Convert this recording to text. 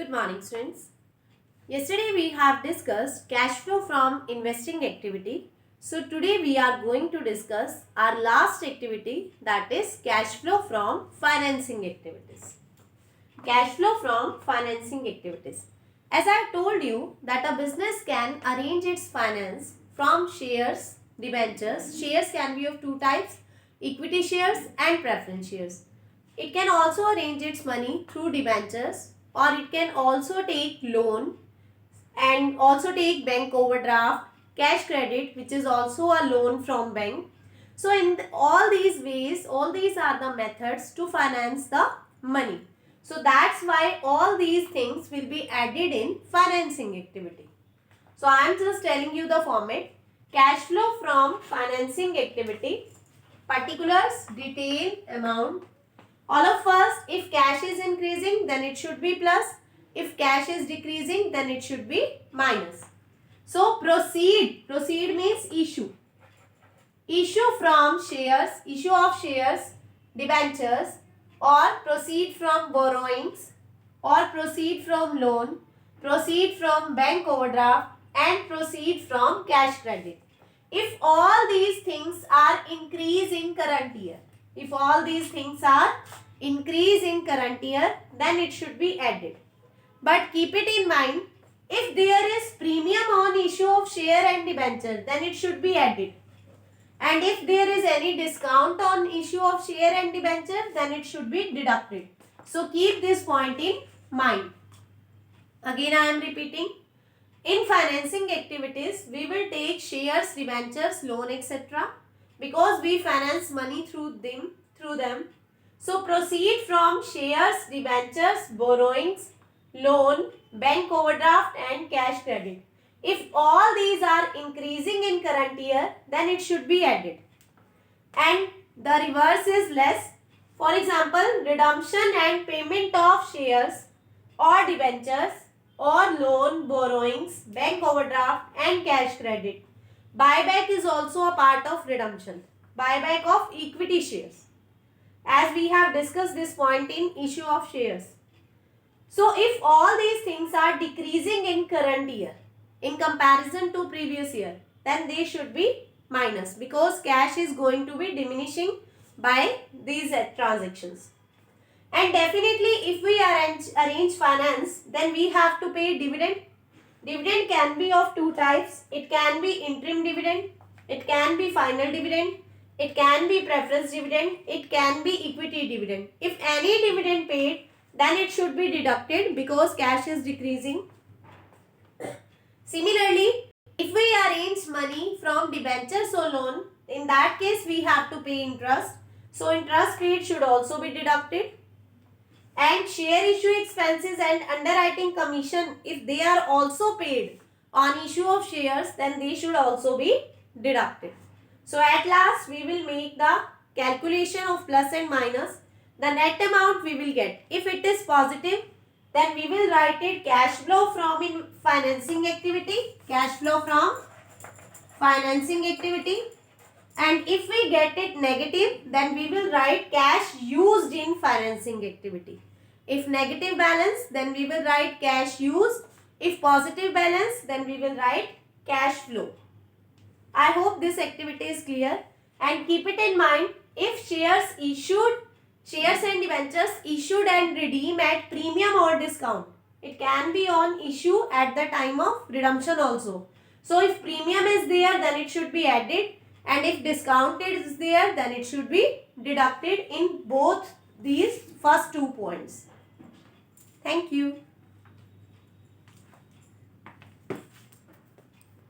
Good morning, students. Yesterday we have discussed cash flow from investing activity. So today we are going to discuss our last activity, that is cash flow from financing activities. Cash flow from financing activities. As I told you that a business can arrange its finance from shares, debentures. Shares can be of two types, equity shares and preference shares. It can also arrange its money through debentures, or it can also take loan and also take bank overdraft, cash credit, which is also a loan from bank. So in all these ways, all these are the methods to finance the money. So that's why all these things will be added in financing activity. So I am just telling you the format. Cash flow from financing activity, particulars, detail, amount. All of us, if cash is increasing, then it should be plus. If cash is decreasing, then it should be minus. So proceed. Proceed means issue. Issue from shares, issue of shares, debentures, or proceed from borrowings, or proceed from loan, proceed from bank overdraft, and proceed from cash credit. If all these things are increase in current year, if all these things are increase in current year, then it should be added. But keep it in mind, if there is premium on issue of share and debenture, then it should be added. And if there is any discount on issue of share and debenture, then it should be deducted. So keep this point in mind. Again I am repeating. In financing activities, we will take shares, debentures, loan, etc. because we finance money through them. So proceed from shares, debentures, borrowings, loan, bank overdraft and cash credit. If all these are increasing in current year, then it should be added. And the reverse is less. For example, redemption and payment of shares or debentures or loan, borrowings, bank overdraft and cash credit. Buyback is also a part of redemption. Buyback of equity shares, as we have discussed this point in issue of shares. So if all these things are decreasing in current year in comparison to previous year, then they should be minus, because cash is going to be diminishing by these transactions. And definitely if we arrange finance, then we have to pay dividend. Dividend can be of two types. It can be interim dividend, it can be final dividend, it can be preference dividend, it can be equity dividend. If any dividend paid, then it should be deducted because cash is decreasing. Similarly, if we arrange money from debentures or loan, in that case we have to pay interest. So interest paid should also be deducted. And share issue expenses and underwriting commission, if they are also paid on issue of shares, then they should also be deducted. So at last we will make the calculation of plus and minus. The net amount we will get. If it is positive, then we will write it cash flow from financing activity. Cash flow from financing activity. And if we get it negative, then we will write cash used in financing activity. If negative balance, then we will write cash used. If positive balance, then we will write cash flow. I hope this activity is clear. And keep it in mind, if shares and debentures issued and redeemed at premium or discount, it can be on issue at the time of redemption also. So if premium is there, then it should be added. And if discount is there, then it should be deducted in both these first 2 points. Thank you.